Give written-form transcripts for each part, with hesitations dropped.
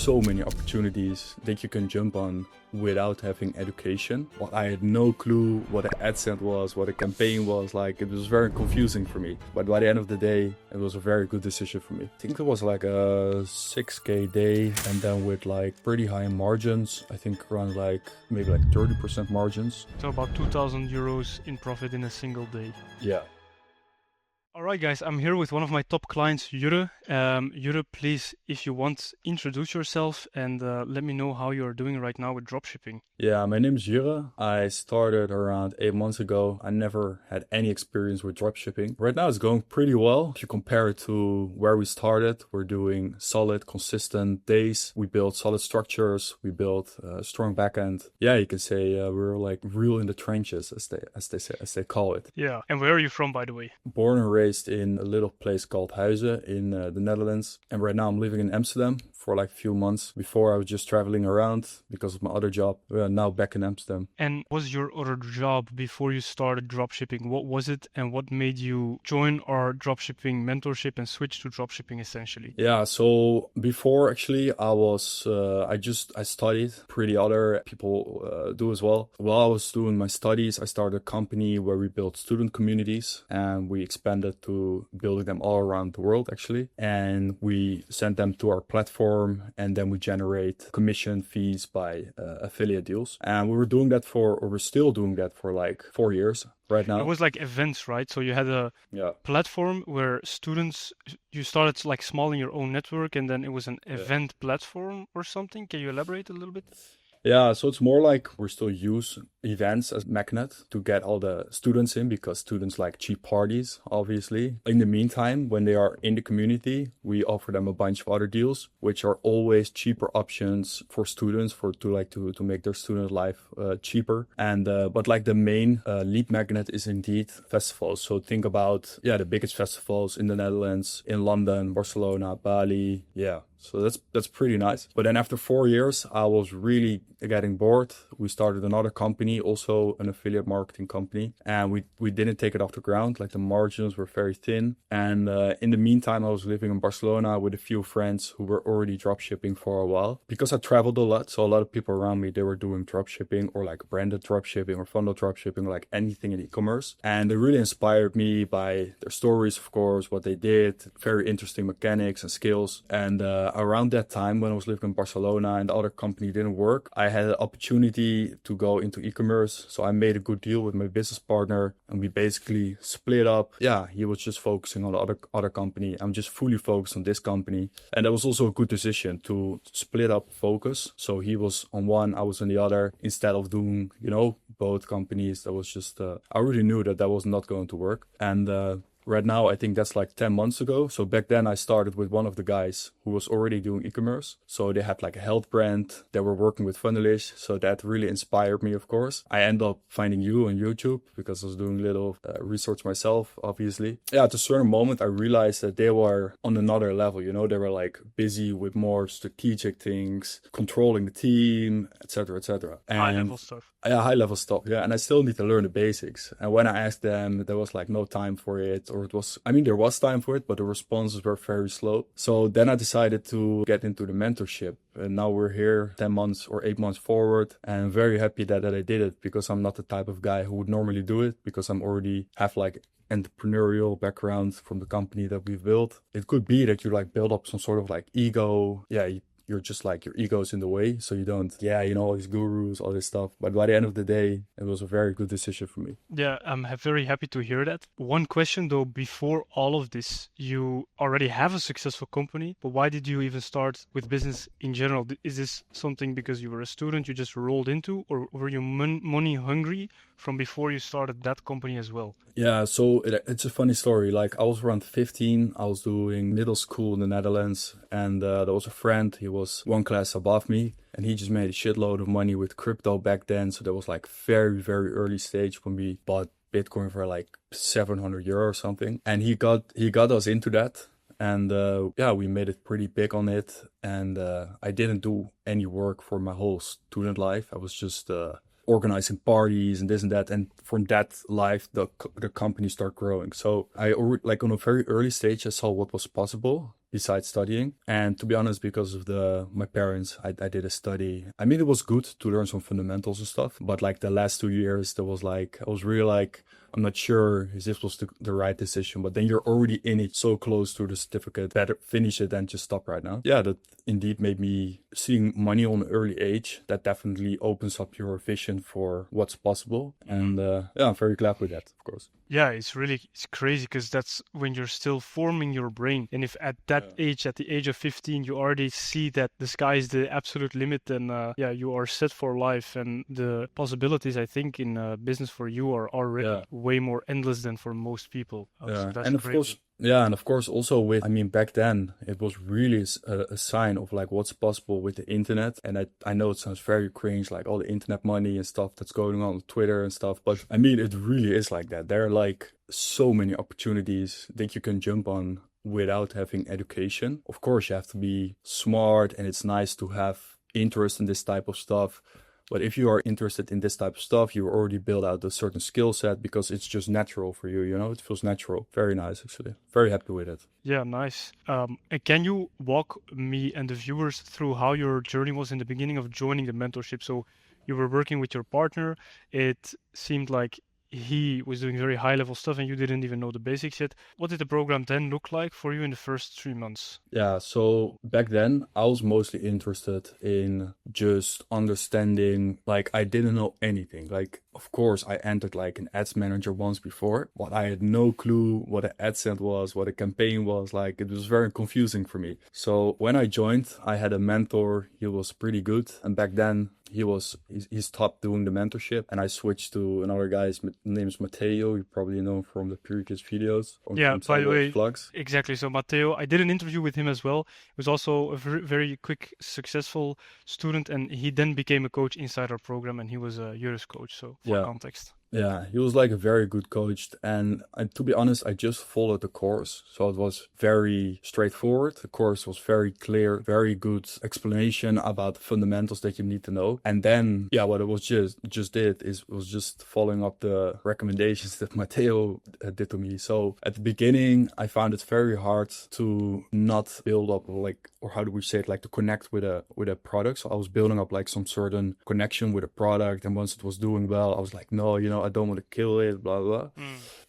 so many opportunities that you can jump on without having education. Well, I had no clue what an AdSense was, what a campaign was. Like, it was very confusing for me. But by the end of the day, it was a very good decision for me. I think it was like a 6K day, and then with like pretty high margins. I think around like maybe like 30% margins. So about 2,000 euros in profit in a single day. Yeah. All right, guys, I'm here with one of my top clients, Jure. Jure, please, if you want, introduce yourself and let me know how you're doing right now with dropshipping. Yeah, my name is Jure. I started around 8 months ago. I never had any experience with dropshipping. Right now it's going pretty well. If you compare it to where we started, we're doing solid, consistent days. We build solid structures. We build a strong backend. Yeah, you can say we're like real in the trenches, as they call it. Yeah, and where are you from, by the way? Born and raised in a little place called Huizen in the Netherlands. And right now I'm living in Amsterdam for like a few months. Before I was just traveling around because of my other job. We're now back in Amsterdam. And what was your other job before you started dropshipping? What was it and what made you join our dropshipping mentorship and switch to dropshipping essentially? Yeah, so before actually I studied, pretty other people do as well. While I was doing my studies, I started a company where we built student communities and we expanded to building them all around the world actually. And we sent them to our platform and then we generate commission fees by affiliate deals. And we're still doing that for like 4 years right now. It was like events, right? So you had a platform where students, you started like small in your own network and then it was an event platform or something. Can you elaborate a little bit? Yeah, so it's more like we still use events as magnet to get all the students in because students like cheap parties, obviously. In the meantime, when they are in the community, we offer them a bunch of other deals, which are always cheaper options for students to make their student life cheaper. And but like the main lead magnet is indeed festivals. So think about the biggest festivals in the Netherlands, in London, Barcelona, Bali. Yeah. So that's pretty nice. But then after 4 years, I was really getting bored. We started another company, also an affiliate marketing company, and we didn't take it off the ground. Like the margins were very thin. And in the meantime, I was living in Barcelona with a few friends who were already dropshipping for a while. Because I traveled a lot, so a lot of people around me, they were doing dropshipping or like branded dropshipping or funnel dropshipping, like anything in e-commerce. And they really inspired me by their stories, of course, what they did, very interesting mechanics and skills. And around that time when I was living in Barcelona and the other company didn't work, I had an opportunity to go into e-commerce. So I made a good deal with my business partner and we basically split up. Yeah, he was just focusing on the other company. I'm just fully focused on this company. And that was also a good decision to split up focus. So he was on one, I was on the other, instead of doing, both companies. That was just, I already knew that was not going to work. And right now, I think that's like 10 months ago. So back then I started with one of the guys who was already doing e-commerce. So they had like a health brand. They were working with Funnelish. So that really inspired me, of course. I ended up finding you on YouTube because I was doing a little research myself, obviously. Yeah, at a certain moment, I realized that they were on another level. They were like busy with more strategic things, controlling the team, etc., etc. High level stuff. Yeah, high level stuff. Yeah. And I still need to learn the basics. And when I asked them, there was like no time for it. Or there was time for it, but the responses were very slow. So then I decided to get into the mentorship. And now we're here 10 months or 8 months forward. And I'm very happy that I did it because I'm not the type of guy who would normally do it because I'm already have like entrepreneurial background from the company that we've built. It could be that you like build up some sort of like ego. Yeah, you're just like your ego's in the way. So you don't, all these gurus, all this stuff. But by the end of the day, it was a very good decision for me. Yeah, I'm very happy to hear that. One question though, before all of this, you already have a successful company, but why did you even start with business in general? Is this something because you were a student, you just rolled into, or were you money hungry from before you started that company as well? Yeah, so it's a funny story. Like I was around 15, I was doing middle school in the Netherlands and there was a friend, he was one class above me and he just made a shitload of money with crypto back then. So that was like very, very early stage when we bought Bitcoin for like 700 euro or something. And he got us into that. And we made it pretty big on it. And I didn't do any work for my whole student life. I was just organizing parties and this and that. And from that life, the company started growing. So I on a very early stage, I saw what was possible. besides studying. And to be honest, because of my parents, I did a study. I mean, it was good to learn some fundamentals and stuff, but like the last 2 years, there was like, I was really like, I'm not sure if this was the right decision, but then you're already in it, so close to the certificate, better finish it than just stop right now. Yeah, that indeed made me seeing money on an early age. That definitely opens up your vision for what's possible. And yeah, I'm very glad with that, of course. Yeah, it's crazy because that's when you're still forming your brain. And if at that age, at the age of 15, you already see that the sky is the absolute limit, then yeah, you are set for life. And the possibilities, I think, in business for you are already way more endless than for most people. So that's and of great. course, yeah, and of course also with, I mean, back then it was really a sign of like what's possible with the internet. And I know it sounds very cringe, like all the internet money and stuff that's going on Twitter and stuff, but I mean, it really is like that. There are like so many opportunities that you can jump on without having education. Of course, you have to be smart, and it's nice to have interest in this type of stuff. But if you are interested in this type of stuff, you already build out a certain skill set because it's just natural for you, you know? It feels natural. Very nice, actually. Very happy with it. Yeah, nice. And can you walk me and the viewers through how your journey was in the beginning of joining the mentorship? So you were working with your partner. It seemed like he was doing very high level stuff and you didn't even know the basics yet. What did the program then look like for you in the first 3 months? Yeah, so back then I was mostly interested in just understanding, like I didn't know anything. Like, of course, I entered like an ads manager once before, but I had no clue what an AdSense was, what a campaign was. Like, it was very confusing for me. So when I joined, I had a mentor. He was pretty good. And back then he stopped doing the mentorship, and I switched to another guy. His name is Matteo. You probably know him from the previous videos. Yeah, by the way, vlogs. Exactly. So Matteo, I did an interview with him as well. He was also a very quick, successful student, and he then became a coach inside our program, and he was a Eurus coach. So for context. Yeah, he was like a very good coach. And to be honest, I just followed the course. So it was very straightforward. The course was very clear, very good explanation about the fundamentals that you need to know. And then, yeah, what it was was just following up the recommendations that Matteo did to me. So at the beginning, I found it very hard to not build up or how do we say it, like to connect with a product. So I was building up like some certain connection with a product. And once it was doing well, I was like, no, I don't want to kill it, blah, blah.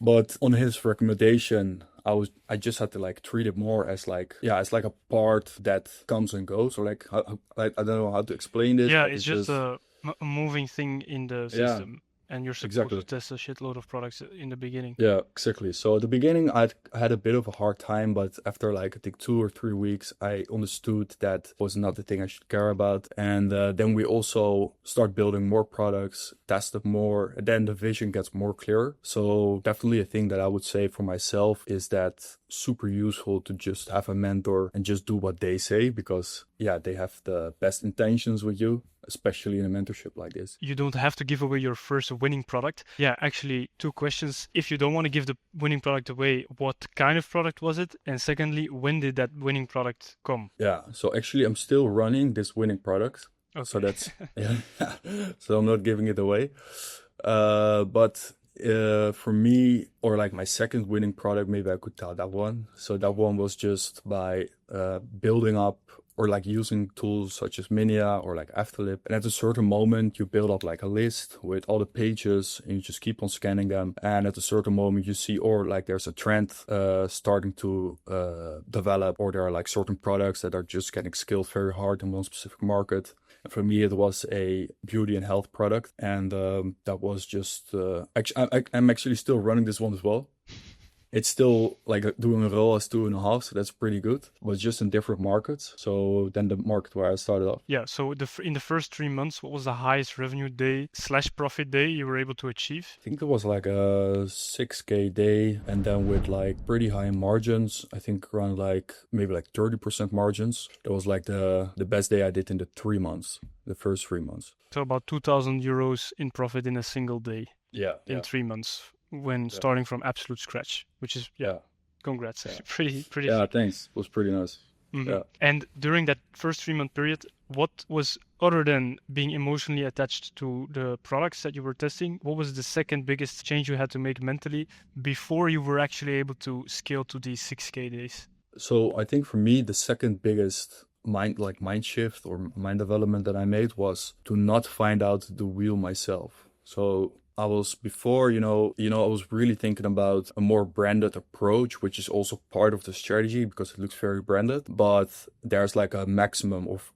But on his recommendation, I just had to like treat it more as like, it's like a part that comes and goes, or like, I don't know how to explain this. Yeah, it's just a moving thing in the system. And you're supposed to test a shitload of products in the beginning. Yeah, exactly. So at the beginning, I had a bit of a hard time, but after like I think 2 or 3 weeks, I understood that was not the thing I should care about. And then we also start building more products, test it more, and then the vision gets more clear. So definitely a thing that I would say for myself is that super useful to just have a mentor and just do what they say, because they have the best intentions with you, especially in a mentorship like this. You don't have to give away your first winning product. Yeah, actually, 2 questions. If you don't want to give the winning product away, what kind of product was it? And secondly, when did that winning product come? Yeah, so actually I'm still running this winning product. Okay. So that's, so I'm not giving it away. But for me, or like my second winning product, maybe I could tell that one. So that one was just by building up or like using tools such as Minia or like Afterlip. And at a certain moment, you build up like a list with all the pages and you just keep on scanning them. And at a certain moment you see, or like there's a trend starting to develop, or there are like certain products that are just getting scaled very hard in one specific market. And for me, it was a beauty and health product. And that was just, I'm actually still running this one as well. It's still like doing a role as 2.5, so that's pretty good, but just in different markets. So then the market where I started off. Yeah, so in the first 3 months, what was the highest revenue day / profit day you were able to achieve? I think there was like a 6K day, and then with like pretty high margins, I think around like maybe like 30% margins. That was like the best day I did in the first 3 months. So about 2,000 euros in profit in a single day. Yeah. In 3 months. When starting from absolute scratch, which is congrats. Pretty yeah, thanks. It was pretty nice. Mm-hmm. Yeah. And during that first 3-month period, what was, other than being emotionally attached to the products that you were testing, what was the second biggest change you had to make mentally before you were actually able to scale to these 6K days? So I think for me, the second biggest mind shift or mind development that I made was to not find out the wheel myself. So I was before, I was really thinking about a more branded approach, which is also part of the strategy because it looks very branded. But there's like a maximum of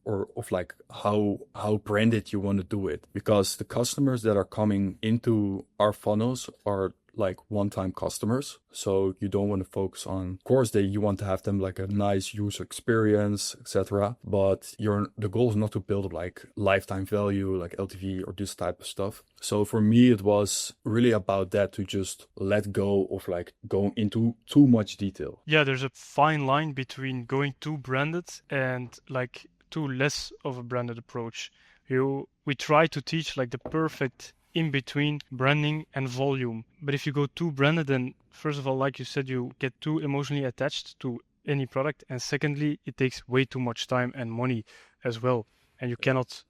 like how branded you want to do it, because the customers that are coming into our funnels are like one-time customers. So you don't want to focus on, of course, you want to have them like a nice user experience, etc. But the goal is not to build like lifetime value, like LTV or this type of stuff. So for me, it was really about that, to just let go of like going into too much detail. Yeah, there's a fine line between going too branded and like too less of a branded approach. We try to teach like the perfect in between branding and volume. But if you go too branded, then first of all, like you said, you get too emotionally attached to any product. And secondly, it takes way too much time and money as well. And you cannot,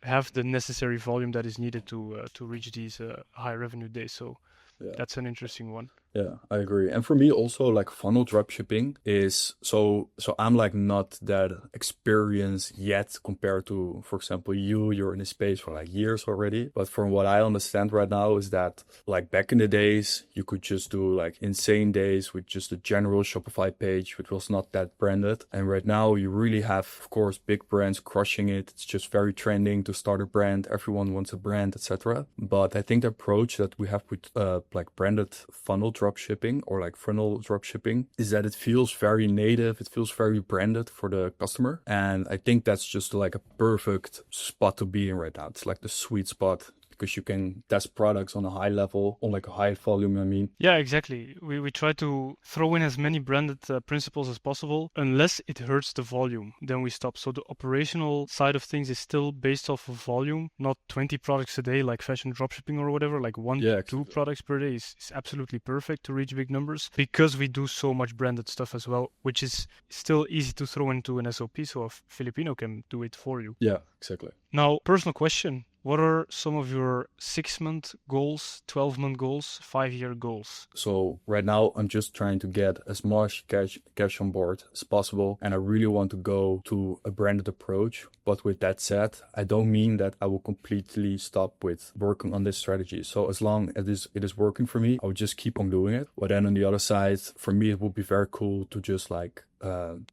have the necessary volume that is needed to reach these high revenue days. So Yeah. that's an interesting one. Yeah, I agree. And for me also, like funnel dropshipping is so I'm like not that experienced yet compared to, for example, you're in the space for like years already. But from what I understand right now is that like back in the days, you could just do like insane days with just a general Shopify page, which was not that branded. And right now you really have, of course, big brands crushing it. It's just very trending to start a brand. Everyone wants a brand, etc. But I think the approach that we have with like branded funnel dropshipping or like funnel dropshipping is that it feels very native. It feels very branded for the customer. And I think that's just like a perfect spot to be in right now. It's like the sweet spot, because you can test products on a high level, on like a high volume, I mean. Yeah, exactly. We try to throw in as many branded principles as possible, unless it hurts the volume. Then we stop. So the operational side of things is still based off of volume, not 20 products a day like fashion dropshipping or whatever. Like one, Yeah, two exactly. products per day is absolutely perfect to reach big numbers, because we do so much branded stuff as well, which is still easy to throw into an SOP. So a Filipino can do it for you. Yeah, exactly. Now, personal question. What are some of your 6-month goals, 12-month goals, 5-year goals? So right now I'm just trying to get as much cash on board as possible, and I really want to go to a branded approach. But with that said, I don't mean that I will completely stop with working on this strategy. So as long as it is working for me, I will just keep on doing it. But then on the other side, for me, it would be very cool to just like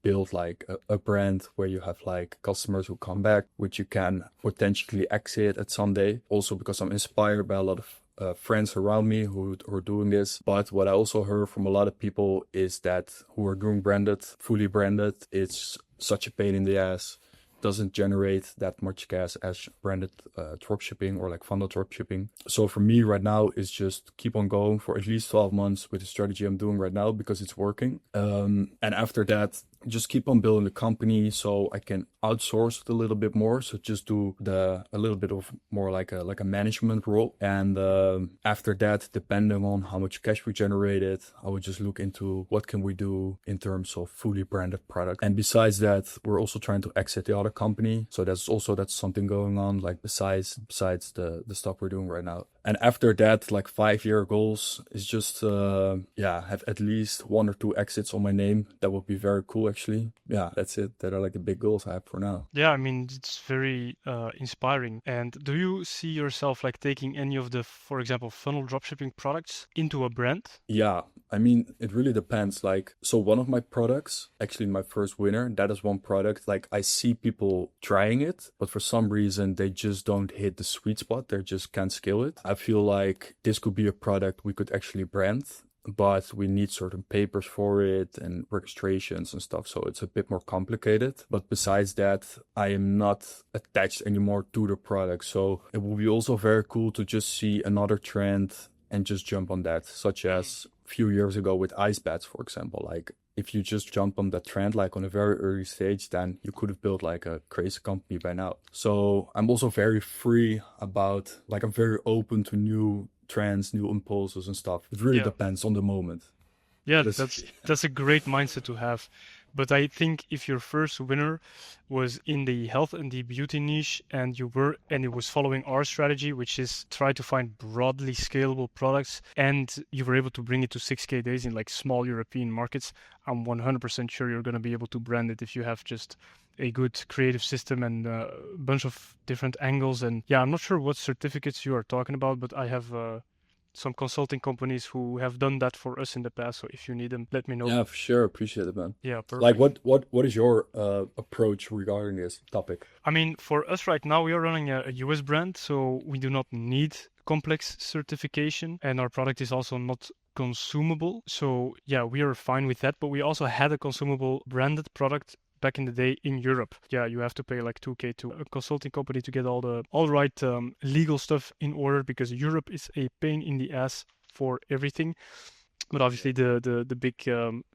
build like a brand where you have like customers who come back, which you can potentially exit at some day. Also because I'm inspired by a lot of friends around me who are doing this. But what I also heard from a lot of people is that who are doing branded, fully branded, it's such a pain in the ass. Doesn't generate that much cash as branded dropshipping or like funnel dropshipping. So for me right now is just keep on going for at least 12 months with the strategy I'm doing right now, because it's working. And after that, just keep on building the company so I can outsource it a little bit more. So just do a little bit of more like a management role. And after that, depending on how much cash we generated, I would just look into what can we do in terms of fully branded product. And besides that, we're also trying to exit the other company. So that's something going on, like besides the stuff we're doing right now. And after that, like 5-year goals is just have at least 1 or 2 exits on my name. That would be very cool, actually. Yeah, that's it. That are like the big goals I have for now. Yeah, I mean, it's very inspiring. And do you see yourself like taking any of the, for example, funnel dropshipping products into a brand? Yeah, I mean, it really depends. Like, so one of my products, actually my first winner, that is one product. Like, I see people trying it, but for some reason they just don't hit the sweet spot. They just can't scale it. I feel like this could be a product we could actually brand, but we need certain papers for it and registrations and stuff. So it's a bit more complicated. But besides that, I am not attached anymore to the product. So it will be also very cool to just see another trend and just jump on that, such as a few years ago with ice baths, for example. Like, if you just jump on that trend, like on a very early stage, then you could have built like a crazy company by now. So I'm also very free about, like, I'm very open to new trends, new impulses and stuff. It really Yeah. depends on the moment. Yeah, That's that's a great mindset to have, But I think if your first winner was in the health and the beauty niche and it was following our strategy, which is try to find broadly scalable products, and you were able to bring it to 6K days in like small European markets, I'm 100% sure you're going to be able to brand it if you have just a good creative system and a bunch of different angles. And yeah, I'm not sure what certificates you are talking about, but I have some consulting companies who have done that for us in the past. So if you need them, let me know. Yeah, for sure. Appreciate it, man. Yeah, Like, perfect. what is your approach regarding this topic? I mean, for us right now, we are running a US brand, so we do not need complex certification, and our product is also not consumable. So yeah, we are fine with that. But we also had a consumable branded product back in the day in Europe. Yeah, you have to pay like 2K to a consulting company to get all right legal stuff in order, because Europe is a pain in the ass for everything. But obviously, the big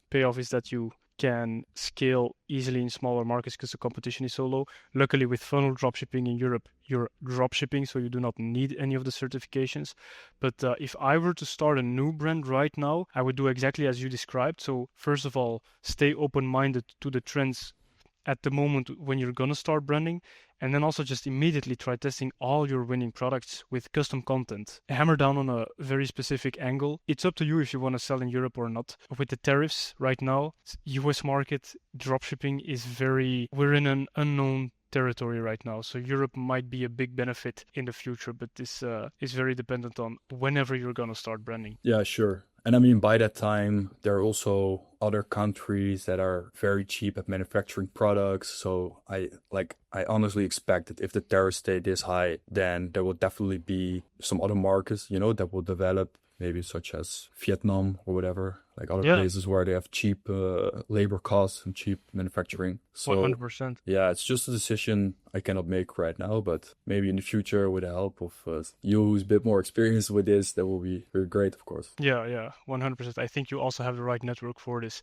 payoff is that you can scale easily in smaller markets because the competition is so low. Luckily, with funnel dropshipping in Europe, you're dropshipping, so you do not need any of the certifications. But if I were to start a new brand right now, I would do exactly as you described. So first of all, stay open-minded to the trends at the moment when you're gonna start branding, and then also just immediately try testing all your winning products with custom content. Hammer down on a very specific angle. It's up to you if you want to sell in Europe or not. With the tariffs right now, US market dropshipping is we're in an unknown territory right now. So Europe might be a big benefit in the future, but this is very dependent on whenever you're gonna start branding. Yeah, sure. And I mean, by that time, there are also other countries that are very cheap at manufacturing products. So I honestly expect that if the tariffs stay this high, then there will definitely be some other markets, that will develop, maybe such as Vietnam or whatever, like other Yeah, places where they have cheap labor costs and cheap manufacturing. So 100%. yeah, it's just a decision I cannot make right now, but maybe in the future, with the help of you who's a bit more experienced with this, that will be very great, of course. Yeah, 100%. I think you also have the right network for this.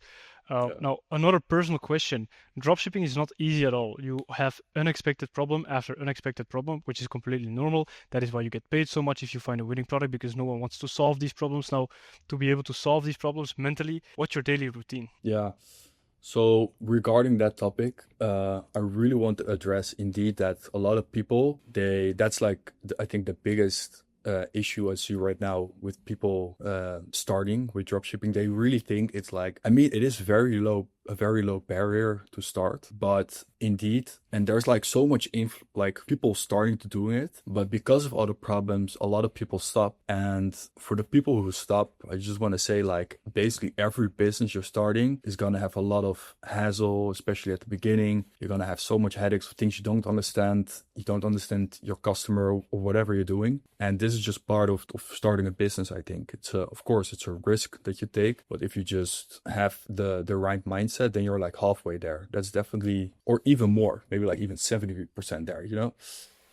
Yeah. Now, another personal question. Dropshipping is not easy at all. You have unexpected problem after unexpected problem, which is completely normal. That is why you get paid so much if you find a winning product, because no one wants to solve these problems. Now, to be able to solve these problems mentally, what's your daily routine? Yeah. So regarding that topic, I really want to address indeed that a lot of people, that's like, I think the biggest issue I see right now with people starting with dropshipping. They really think it's like, I mean, it is a very low barrier to start, but indeed, and there's like so much like people starting to do it, but because of all the problems, a lot of people stop. And for the people who stop, I just want to say, like, basically every business you're starting is going to have a lot of hassle, especially at the beginning. You're going to have so much headaches for things you don't understand. You don't understand your customer or whatever you're doing. And this is just part of starting a business. I think it's of course it's a risk that you take, but if you just have the right mindset, then you're like halfway there. That's definitely, or even more, maybe like even 70% there.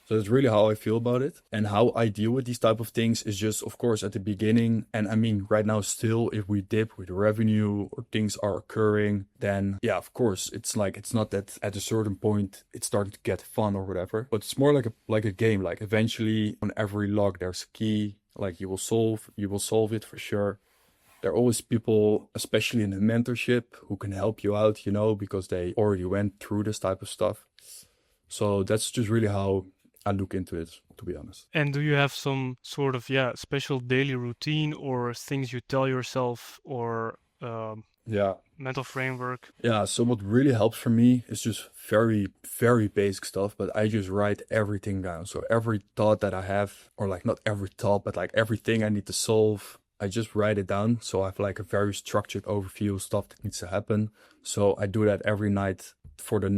So that's really how I feel about it. And how I deal with these type of things is just, of course, at the beginning. And I mean, right now, still, if we dip with revenue or things are occurring, then yeah, of course, it's like, it's not that at a certain point it's starting to get fun or whatever, but it's more like a game. Like eventually on every log, there's a key, like you will solve it for sure. There are always people, especially in the mentorship, who can help you out, because they already went through this type of stuff. So that's just really how I look into it, to be honest. And do you have some sort of, special daily routine or things you tell yourself, or Yeah. mental framework? Yeah. So what really helps for me is just very, very basic stuff, but I just write everything down. So every thought that I have, or like not every thought, but like everything I need to solve, I just write it down. So I have like a very structured overview of stuff that needs to happen. So I do that every night for the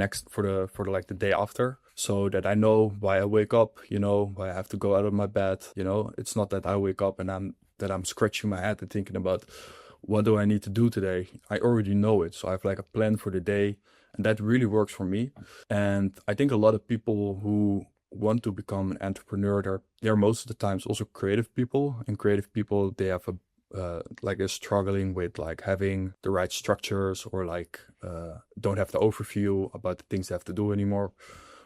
like the day after, so that I know why I wake up, why I have to go out of my bed. It's not that I wake up and I'm scratching my head and thinking about what do I need to do today. I already know it. So I have like a plan for the day, and that really works for me. And I think a lot of people who want to become an entrepreneur, they're most of the times also creative people, and creative people, they have they're struggling with like having the right structures, or like don't have the overview about the things they have to do anymore.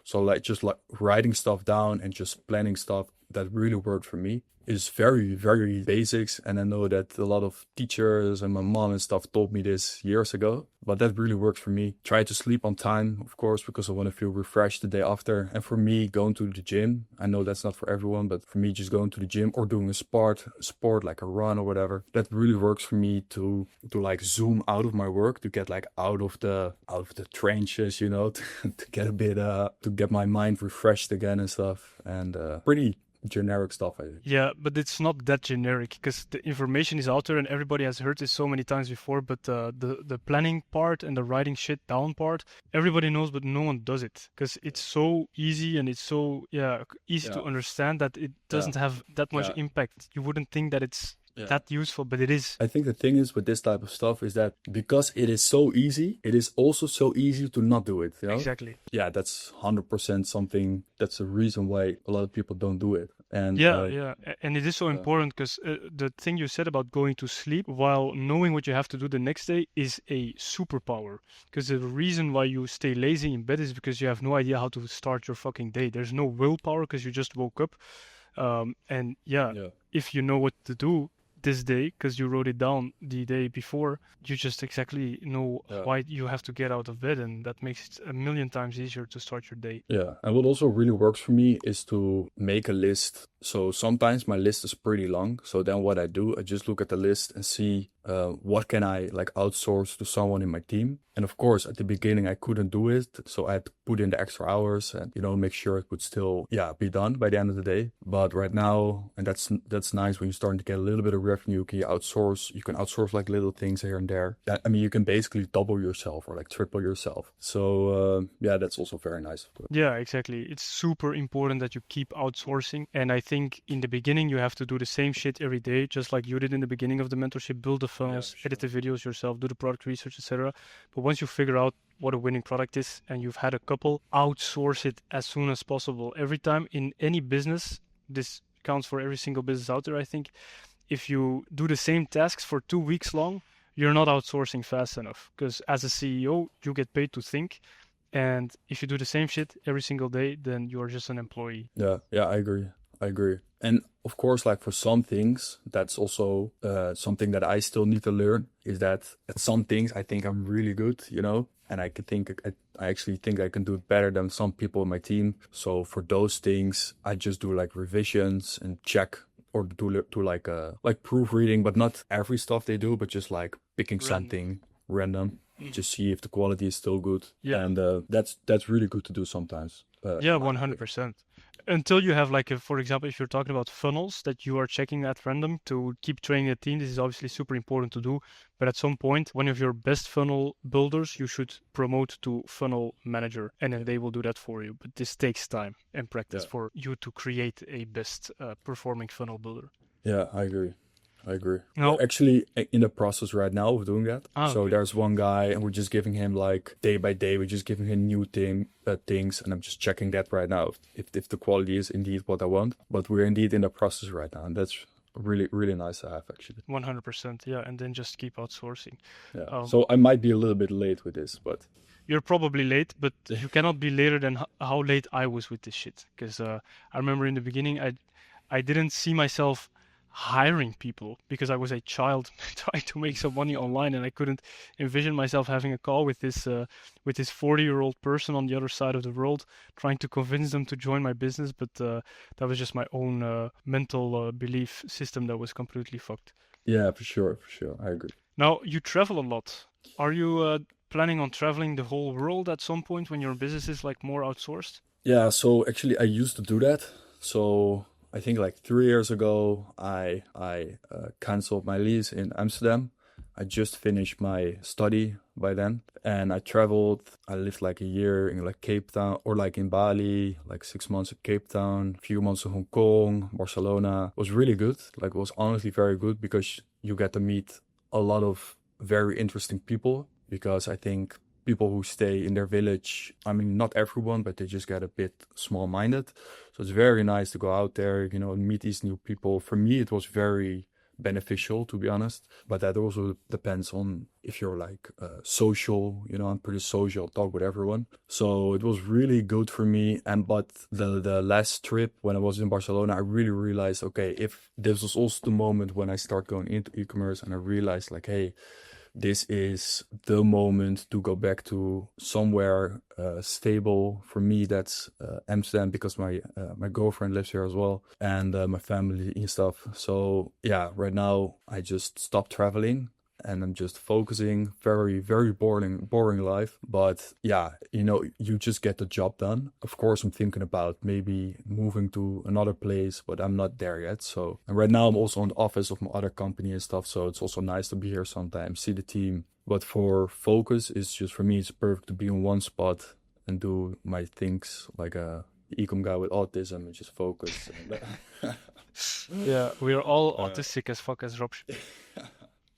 So like just like writing stuff down and just planning stuff, that really worked for me. is very, very basics. And I know that a lot of teachers and my mom and stuff told me this years ago, but that really works for me. Try to sleep on time, of course, because I want to feel refreshed the day after. And for me, going to the gym, I know that's not for everyone, but for me, just going to the gym or doing a sport like a run or whatever, that really works for me to like zoom out of my work, to get like out of the trenches, you know, to get a bit to get my mind refreshed again and stuff. And pretty generic stuff, I think. Yeah, but it's not that generic because the information is out there and everybody has heard this so many times before. But the planning part and the writing shit down part, everybody knows, but no one does it because it's so easy and it's so easy to understand that it doesn't have that much impact. You wouldn't think that it's that useful, but it is. I think the thing is with this type of stuff is that because it is so easy, it is also so easy to not do it, you know? Exactly. Yeah, that's 100% something. That's the reason why a lot of people don't do it. And and it is so important because the thing you said about going to sleep while knowing what you have to do the next day is a superpower. Because the reason why you stay lazy in bed is because you have no idea how to start your fucking day. There's no willpower because you just woke up. If you know what to do this day because you wrote it down the day before, you just exactly know why you have to get out of bed, and that makes it a million times easier to start your day. Yeah, and what also really works for me is to make a list. So sometimes my list is pretty long. So then what I do, I just look at the list and see what can I like outsource to someone in my team. And of course, at the beginning, I couldn't do it. So I had to put in the extra hours and, you know, make sure it would still, be done by the end of the day. But right now, and that's nice when you're starting to get a little bit of revenue, you can outsource like little things here and there. I mean, you can basically double yourself or like triple yourself. So that's also very nice. Yeah, exactly. It's super important that you keep outsourcing. And I think in the beginning, you have to do the same shit every day, just like you did in the beginning of the mentorship, build the funnels, edit the videos yourself, do the product research, etc. But once you figure out what a winning product is and you've had a couple, outsource it as soon as possible. Every time in any business, this counts for every single business out there, I think, if you do the same tasks for 2 weeks long, you're not outsourcing fast enough. Because as a CEO, you get paid to think. And if you do the same shit every single day, then you are just an employee. Yeah, I agree. And of course, like for some things, that's also something that I still need to learn, is that at some things I think I'm really good, you know, and I actually think I can do it better than some people in my team. So for those things, I just do like revisions and check, or do like proofreading, but not every stuff they do, but just like picking something random. Just see if the quality is still good. Yeah. And that's really good to do sometimes. 100%. Until you have for example, if you're talking about funnels that you are checking at random to keep training a team, this is obviously super important to do. But at some point, one of your best funnel builders, you should promote to funnel manager, and then they will do that for you. But this takes time and practice for you to create a best performing funnel builder. Yeah, I agree. We're actually in the process right now of doing that. So there's one guy and we're just giving him like day by day, we're just giving him new things, and I'm just checking that right now if the quality is indeed what I want. But we're indeed in the process right now, and that's really, really nice to have actually. 100%, yeah, and then just keep outsourcing. Yeah. So I might be a little bit late with this, but... You're probably late, but you cannot be later than how late I was with this shit. Because I remember in the beginning, I didn't see myself hiring people because I was a child trying to make some money online, and I couldn't envision myself having a call with this 40-year-old person on the other side of the world trying to convince them to join my business. But that was just my own mental belief system that was completely fucked. Yeah, for sure. I agree. Now, you travel a lot. Are you planning on traveling the whole world at some point when your business is like more outsourced? Yeah, so actually I used to do that. So I think like 3 years ago, I canceled my lease in Amsterdam. I just finished my study by then, and I traveled. I lived like a year in like Cape Town, or like in Bali, like 6 months in Cape Town, a few months in Hong Kong, Barcelona. It was really good. Like it was honestly very good because you get to meet a lot of very interesting people, because I think people who stay in their village, I mean, not everyone, but they just get a bit small-minded. So it's very nice to go out there, you know, and meet these new people. For me, it was very beneficial, to be honest. But that also depends on if you're like social, you know, I'm pretty social, talk with everyone. So it was really good for me. And but the last trip when I was in Barcelona, I really realized, okay, if this was also the moment when I start going into e-commerce, and I realized like, hey, this is the moment to go back to somewhere stable. For me, that's Amsterdam, because my girlfriend lives here as well, and my family and stuff. So yeah, right now I just stopped traveling and I'm just focusing. Very, very boring life. But yeah, you know, you just get the job done. Of course, I'm thinking about maybe moving to another place, but I'm not there yet. So, and right now I'm also in the office of my other company and stuff. So it's also nice to be here sometimes, see the team. But for focus, it's just, for me, it's perfect to be in one spot and do my things like a ecom guy with autism and just focus. Yeah, we are all autistic as fuck as dropshipping.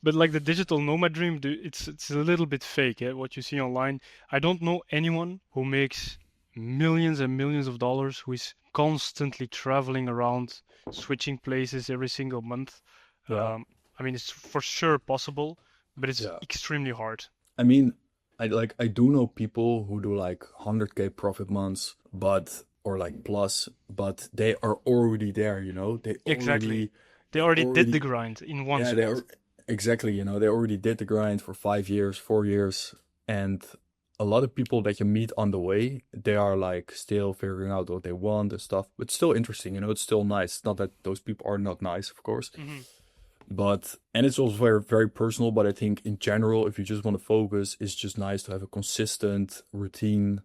But like the digital nomad dream, it's a little bit fake, what you see online. I don't know anyone who makes millions and millions of dollars who is constantly traveling around, switching places every single month. Yeah. I mean, it's for sure possible, but it's Yeah. extremely hard. I mean, I do know people who do like 100K profit months, but or like plus, but they are already there, you know. Exactly. They They already did the already grind in one yeah, spot. exactly, you know, they already did the grind for 5 years, 4 years, and a lot of people that you meet on the way, they are like still figuring out what they want and stuff. But still interesting, you know, it's still nice. It's not that those people are not nice, of course. Hmm. But and it's also very, very personal. But I think in general, if you just want to focus, it's just nice to have a consistent routine.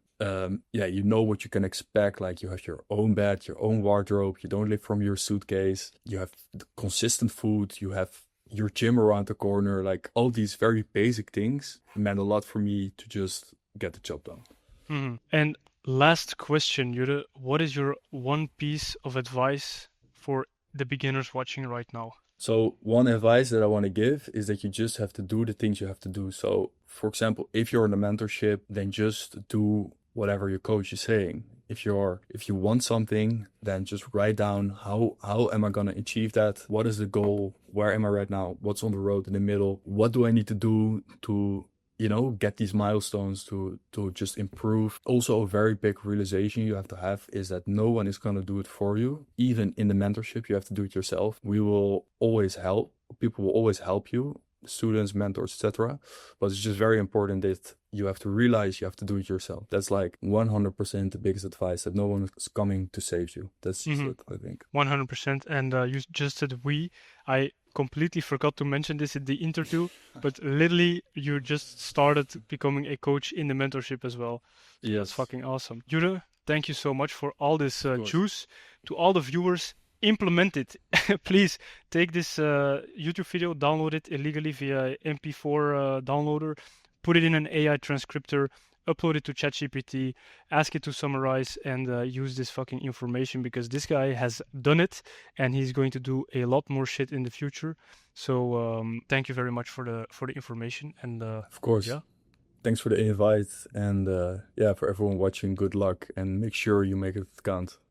Yeah, you know what you can expect. Like you have your own bed, your own wardrobe. You don't live from your suitcase. You have consistent food. You have your gym around the corner. Like all these very basic things meant a lot for me to just get the job done. Hmm. And last question, Jure, what is your one piece of advice for the beginners watching right now? So one advice that I want to give is that you just have to do the things you have to do. So for example, if you're in a mentorship, then just do whatever your coach is saying. If you want something, then just write down how am I gonna achieve that? What is the goal? Where am I right now? What's on the road in the middle? What do I need to do to, you know, get these milestones to just improve. Also, a very big realization you have to have is that no one is going to do it for you. Even in the mentorship, you have to do it yourself. We will always help. People will always help you, students, mentors, etc. But it's just very important that you have to realize you have to do it yourself. That's like 100% the biggest advice, that no one is coming to save you. That's just Hmm. it, I think. 100%. And you just said we. I completely forgot to mention this in the interview, but literally you just started becoming a coach in the mentorship as well. So that's Yes, fucking awesome. Jure, thank you so much for all this of course. juice. To all the viewers, implement it. Please take this YouTube video, download it illegally via MP4 downloader, put it in an AI transcriptor, upload it to ChatGPT, ask it to summarize, and use this fucking information, because this guy has done it and he's going to do a lot more shit in the future. So thank you very much for the information, and Of course. yeah. Thanks for the invite. And yeah, for everyone watching, good luck and make sure you make it count.